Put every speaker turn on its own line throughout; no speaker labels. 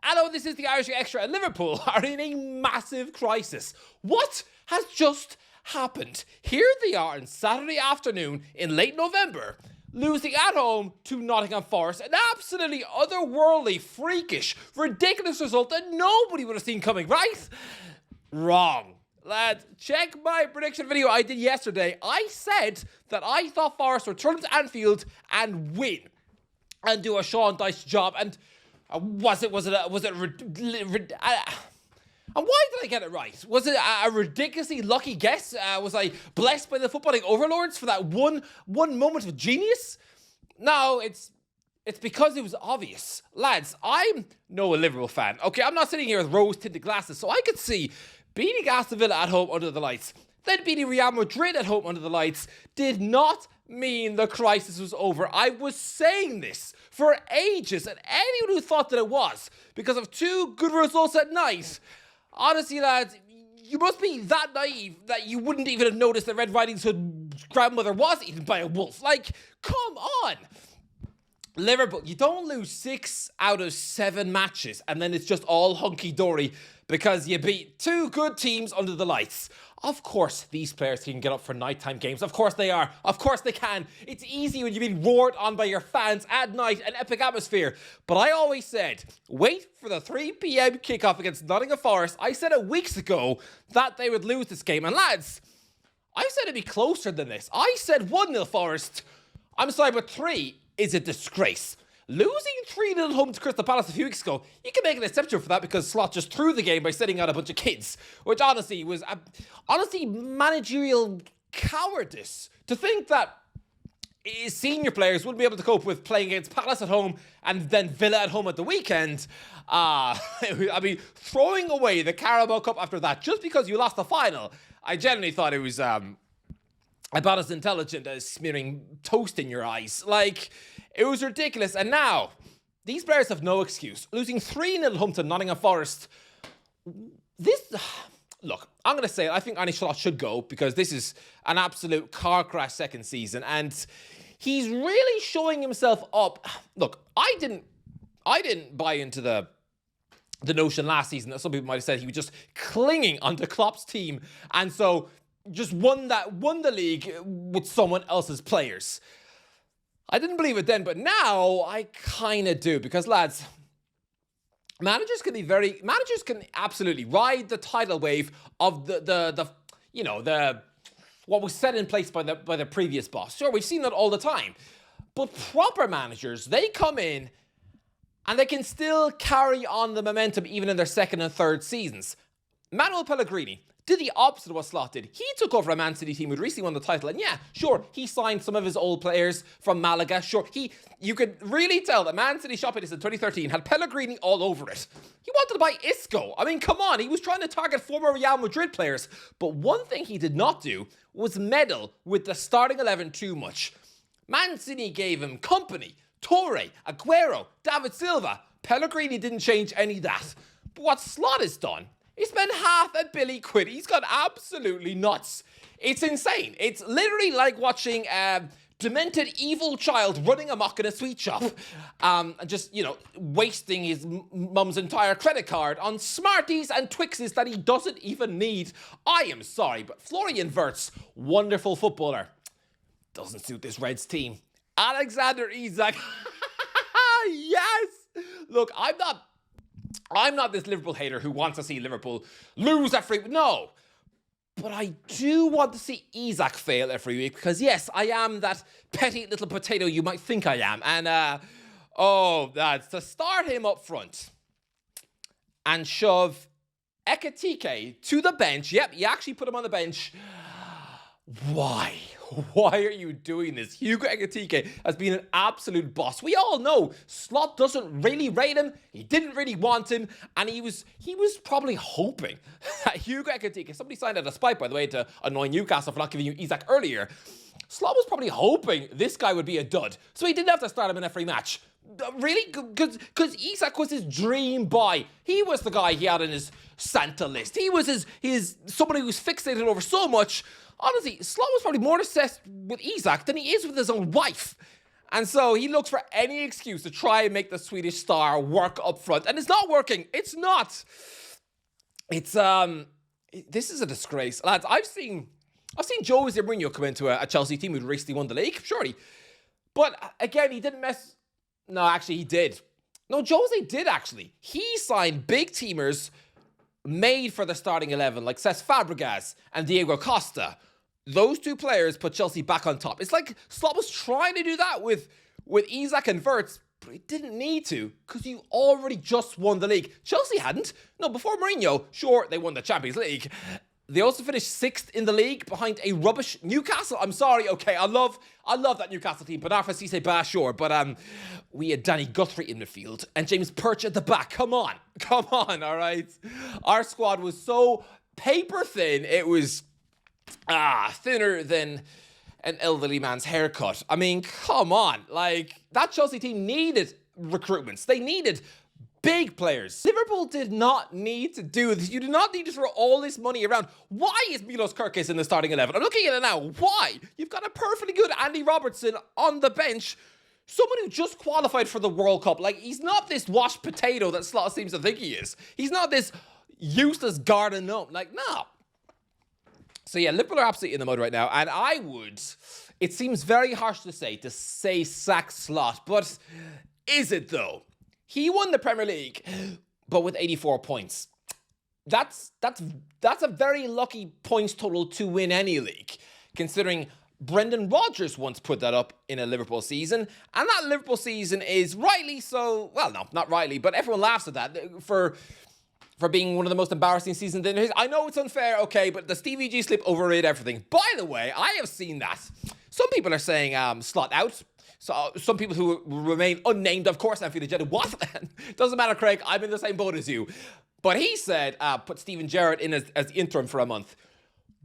Hello, this is the Irish Extra, and Liverpool are in a massive crisis. What has just happened? Here they are on Saturday afternoon in late November, losing at home to Nottingham Forest. An absolutely otherworldly, freakish, ridiculous result that nobody would have seen coming, right? Wrong. Lads, check my prediction video I did yesterday. I said that I thought Forest would turn to Anfield and win and do a Sean Dyche job. And and why did I get it right? Was it a ridiculously lucky guess? Was I blessed by the footballing overlords for that one moment of genius? No, it's because it was obvious. Lads, I'm no Liverpool fan. Okay, I'm not sitting here with rose-tinted glasses, so I could see beating Aston Villa at home under the lights, then beating Real Madrid at home under the lights, did not mean the crisis was over. I was saying this for ages, and anyone who thought that it was because of two good results at night, honestly, lads, you must be that naive that you wouldn't even have noticed that Red Riding Hood's grandmother was eaten by a wolf. Like, come on. Liverpool, you don't lose 6 out of 7 matches and then it's just all hunky-dory because you beat two good teams under the lights. Of course, these players can get up for nighttime games. Of course they are. Of course they can. It's easy when you've been roared on by your fans at night, an epic atmosphere. But I always said, wait for the 3 p.m. kickoff against Nottingham Forest. I said it weeks ago that they would lose this game. And lads, I said it'd be closer than this. I said 1-0 Forest. I'm sorry, but 3 is a disgrace. Losing 3-0 home to Crystal Palace a few weeks ago, you can make an exception for that because Slot just threw the game by sending out a bunch of kids, which honestly was managerial cowardice to think that senior players wouldn't be able to cope with playing against Palace at home and then Villa at home at the weekend. I mean, throwing away the Carabao Cup after that just because you lost the final, I genuinely thought it was about as intelligent as smearing toast in your eyes. Like, it was ridiculous. And now, these players have no excuse. Losing 3-0 home to Nottingham Forest. Look, I'm going to say it. I think Arne Slot should go because this is an absolute car crash second season. And he's really showing himself up. Look, I didn't buy into the notion last season that some people might have said he was just clinging onto Klopp's team. And so just won the league with someone else's players. I didn't believe it then, but now I kind of do because, lads, managers can absolutely ride the tidal wave of the what was set in place by the previous boss. Sure, we've seen that all the time, but proper managers, they come in and they can still carry on the momentum even in their second and third seasons. Manuel Pellegrini did the opposite of what Slot did. He took over a Man City team who'd recently won the title, and yeah, sure, he signed some of his old players from Malaga. Sure, you could really tell that Man City shopping list in 2013 had Pellegrini all over it. He wanted to buy Isco. I mean, come on, he was trying to target former Real Madrid players. But one thing he did not do was meddle with the starting 11 too much. Man City gave him company, Torre, Aguero, David Silva. Pellegrini didn't change any of that. But what Slot has done, he spent £500 million. He's gone absolutely nuts. It's insane. It's literally like watching a demented evil child running amok in a sweet shop. And just, wasting his mum's entire credit card on Smarties and Twixes that he doesn't even need. I am sorry, but Florian Wirtz, wonderful footballer, doesn't suit this Reds team. Alexander Isak. Yes. Look, I'm not this Liverpool hater who wants to see Liverpool lose every week. No. But I do want to see Isak fail every week because, yes, I am that petty little potato you might think I am. And, that's to start him up front and shove Ekitike to the bench. Yep, you actually put him on the bench. Why? Why are you doing this? Hugo Ekitike has been an absolute boss. We all know Slot doesn't really rate him. He didn't really want him. And he was probably hoping that Hugo Ekitike, somebody signed out a spite, by the way, to annoy Newcastle for not giving you Isak earlier. Slot was probably hoping this guy would be a dud. So he didn't have to start him in every match. Really? Because Isak was his dream boy. He was the guy he had in his Santa list. He was his somebody who was fixated over so much. Honestly, Slot was probably more obsessed with Isak than he is with his own wife. And so he looks for any excuse to try and make the Swedish star work up front. And it's not working. It's not. It's, this is a disgrace. Lads, I've seen Jose Mourinho come into a Chelsea team who recently won the league, surely. But again, he didn't mess... No, actually, he did. No, Jose did, actually. He signed big teamers made for the starting 11, like Cesc Fabregas and Diego Costa. Those two players put Chelsea back on top. It's like Slot was trying to do that with Isak and Wirtz, but he didn't need to because you already just won the league. Chelsea hadn't. No, before Mourinho, sure, they won the Champions League. They also finished 6th in the league behind a rubbish Newcastle. I'm sorry, okay, I love that Newcastle team, but after Cisse Bah, sure. But we had Danny Guthrie in midfield and James Perch at the back. Come on, all right? Our squad was so paper thin, it was thinner than an elderly man's haircut. I mean, come on. Like, that Chelsea team needed recruitments. They needed big players. Liverpool did not need to do this. You do not need to throw all this money around. Why is Milos Kerkez in the starting 11? I'm looking at it now. Why? You've got a perfectly good Andy Robertson on the bench. Someone who just qualified for the World Cup. Like, he's not this washed potato that Slot seems to think he is. He's not this useless garden gnome. Like, no. So yeah, Liverpool are absolutely in the mud right now. And it seems very harsh to say sack Slot. But is it though? He won the Premier League, but with 84 points. That's a very lucky points total to win any league, considering Brendan Rodgers once put that up in a Liverpool season, and that Liverpool season is rightly so, well, no, not rightly, but everyone laughs at that for being one of the most embarrassing seasons in history. I know it's unfair, okay, but the Stevie G slip overrated everything. By the way, I have seen that. Some people are saying Slot out. So some people who remain unnamed, of course, I'm feeling jetted. What? Doesn't matter, Craig. I'm in the same boat as you. But he said, put Steven Gerrard in as the interim for a month.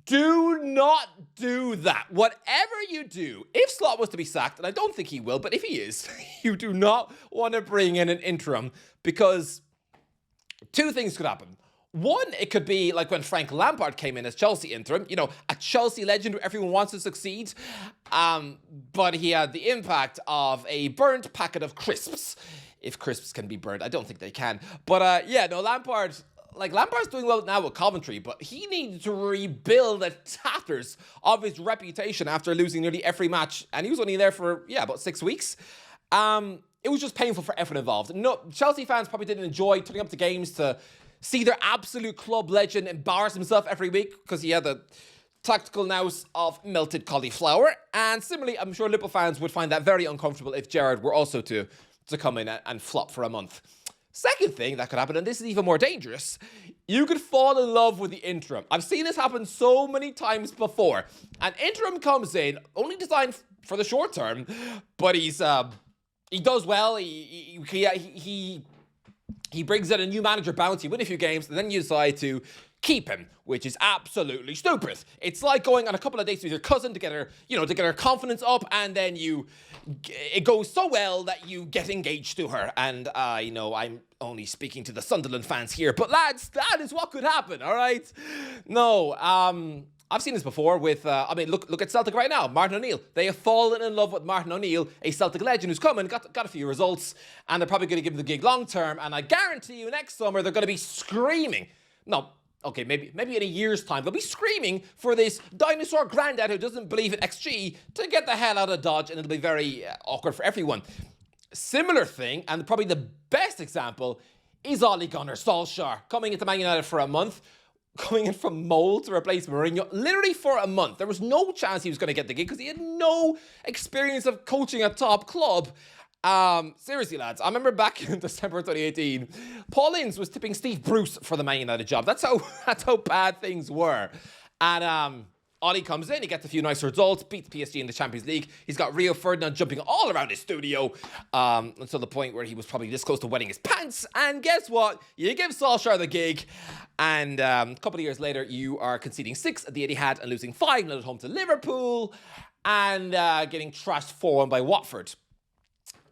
Do not do that. Whatever you do, if Slot was to be sacked, and I don't think he will, but if he is, you do not want to bring in an interim because two things could happen. One, it could be like when Frank Lampard came in as Chelsea interim, you know, a Chelsea legend who everyone wants to succeed, but he had the impact of a burnt packet of crisps. If crisps can be burnt, I don't think they can. But yeah, no, Lampard's doing well now with Coventry, but he needed to rebuild the tatters of his reputation after losing nearly every match, and he was only there for, about 6 weeks. It was just painful for everyone involved. No, Chelsea fans probably didn't enjoy turning up to games to see their absolute club legend embarrass himself every week because he had the tactical nous of melted cauliflower. And similarly, I'm sure Liverpool fans would find that very uncomfortable if Gerrard were also to come in and flop for a month. Second thing that could happen, and this is even more dangerous, you could fall in love with the interim. I've seen this happen so many times before. An interim comes in, only designed for the short term, but he does well. He brings in a new manager bounty, win a few games, and then you decide to keep him, which is absolutely stupid. It's like going on a couple of dates with your cousin to get her confidence up, and then it goes so well that you get engaged to her. And I'm only speaking to the Sunderland fans here, but lads, that is what could happen, all right? No, I've seen this before with, look at Celtic right now. Martin O'Neill. They have fallen in love with Martin O'Neill, a Celtic legend who's come and got a few results, and they're probably going to give him the gig long term. And I guarantee you next summer they're going to be screaming. No, okay, maybe in a year's time, they'll be screaming for this dinosaur granddad who doesn't believe in XG to get the hell out of Dodge, and it'll be very awkward for everyone. Similar thing, and probably the best example, is Ole Gunnar Solskjaer coming into Man United for a month. Coming in from Mold to replace Mourinho, literally for a month. There was no chance he was going to get the gig because he had no experience of coaching a top club. Seriously, lads, I remember back in December 2018, Paul Ince was tipping Steve Bruce for the Man United job. That's how bad things were. And Ollie comes in, he gets a few nice results, beats PSG in the Champions League. He's got Rio Ferdinand jumping all around his studio until the point where he was probably this close to wetting his pants. And guess what? You give Solskjaer the gig, and a couple of years later, you are conceding 6 at the Etihad and losing 5-0 at home to Liverpool and getting trashed 4-1 by Watford.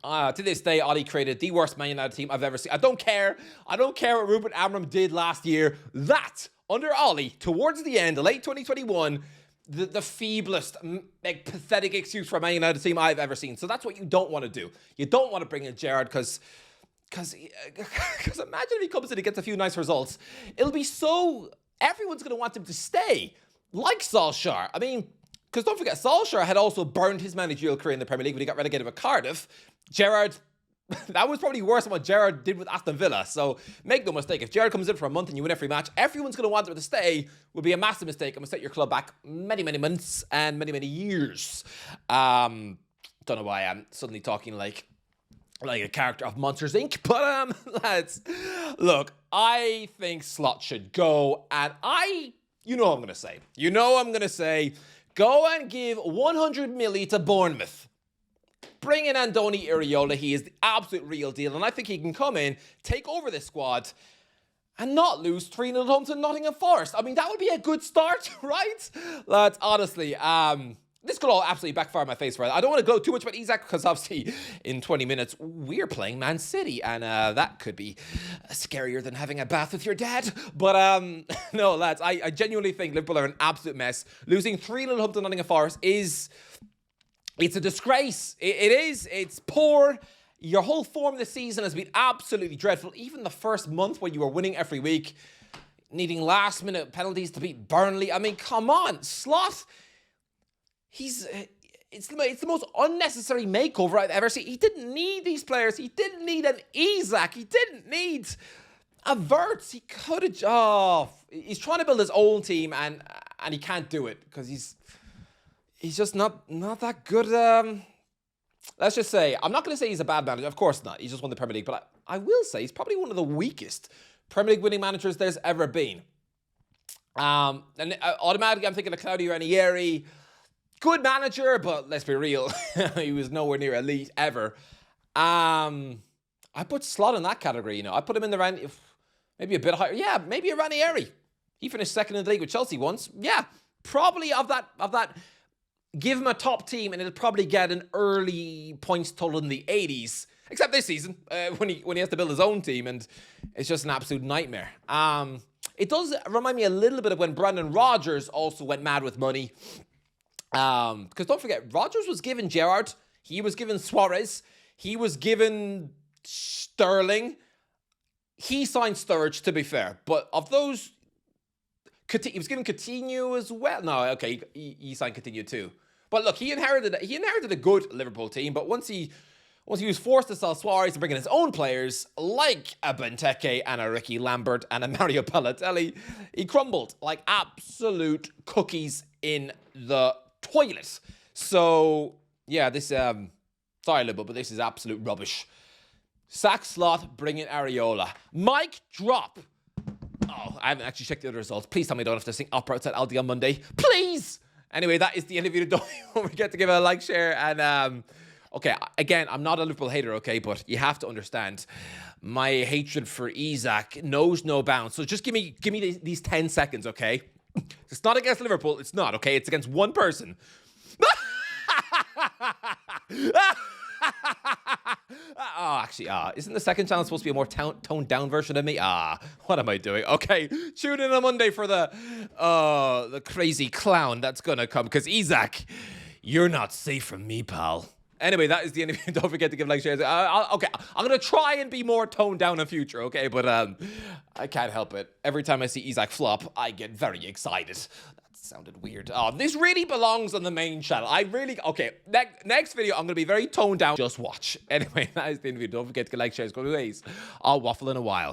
To this day, Ollie created the worst Man United team I've ever seen. I don't care what Ruben Amorim did last year. That, under Ollie, towards the end, late 2021, the feeblest, like, pathetic excuse for a Man United team I've ever seen. So that's what you don't want to do. You don't want to bring in Gerrard because imagine if he comes in and gets a few nice results. It'll be so... Everyone's going to want him to stay, like Solskjaer. I mean, because don't forget, Solskjaer had also burned his managerial career in the Premier League when he got relegated with Cardiff. Gerrard... That was probably worse than what Gerrard did with Aston Villa. So make no mistake, if Gerrard comes in for a month and you win every match, everyone's going to want him to stay. Will be a massive mistake and will set your club back many, many months and many, many years. Don't know why I'm suddenly talking like a character of Monsters Inc. But lads, look, I think Slot should go, and you know what I'm going to say. You know I'm going to say, go and give 100 million to Bournemouth. Bring in Andoni Iraola. He is the absolute real deal. And I think he can come in, take over this squad, and not lose 3-0 home to Nottingham Forest. I mean, that would be a good start, right? Lads, honestly, this could all absolutely backfire in my face, right? I don't want to go too much about Isak because obviously in 20 minutes we're playing Man City, and that could be scarier than having a bath with your dad. But no, lads, I genuinely think Liverpool are an absolute mess. Losing 3-0 home to Nottingham Forest it's a disgrace. It is. It's poor. Your whole form this season has been absolutely dreadful. Even the first month when you were winning every week, needing last-minute penalties to beat Burnley. I mean, come on. Slot, it's the most unnecessary makeover I've ever seen. He didn't need these players. He didn't need an Isak. He didn't need a Wirtz. He could have... he's trying to build his own team, and he can't do it because he's just not that good. Let's just say, I'm not going to say he's a bad manager. Of course not. He's just won the Premier League. But I will say he's probably one of the weakest Premier League winning managers there's ever been. And automatically I'm thinking of Claudio Ranieri. Good manager, but let's be real. He was nowhere near elite ever. I put Slot in that category, you know. I put him in the maybe a bit higher. Yeah, maybe a Ranieri. He finished second in the league with Chelsea once. Yeah, probably of that. Give him a top team and it'll probably get an early points total in the 80s. Except this season, when he has to build his own team, and it's just an absolute nightmare. It does remind me a little bit of when Brendan Rodgers also went mad with money. Because don't forget, Rodgers was given Gerrard, he was given Suarez, he was given Sterling. He signed Sturridge, to be fair. But of those... He was given Coutinho as well. No, okay, he signed Coutinho too. But look, he inherited a good Liverpool team. But once he was forced to sell Suarez and bring in his own players, like a Benteke and a Ricky Lambert and a Mario Balotelli, he crumbled like absolute cookies in the toilet. So yeah, this sorry Liverpool, but this is absolute rubbish. Sack Slot, bring in Iraola. Mic drop. Oh, I haven't actually checked the other results. Please tell me I don't have to sing opera outside Aldi on Monday. Please! Anyway, that is the end of the video. Don't forget to give it a like, share, and okay, again, I'm not a Liverpool hater, okay, but you have to understand my hatred for Isak knows no bounds. So just give me these 10 seconds, okay? It's not against Liverpool. It's not, okay? It's against one person. Isn't the second channel supposed to be a more toned down version of me? What am I doing? Okay, tune in on Monday for the crazy clown that's gonna come, because Isak, you're not safe from me, pal. Anyway, that is the end of it. Don't forget to give like, shares. Okay, I'm gonna try and be more toned down in future, okay? But I can't help it. Every time I see Isak flop, I get very excited. Sounded weird. This really belongs on the main channel. Okay, next video, I'm going to be very toned down. Just watch. Anyway, that is the end of the video. Don't forget to like, share, go to ways. I'll waffle in a while.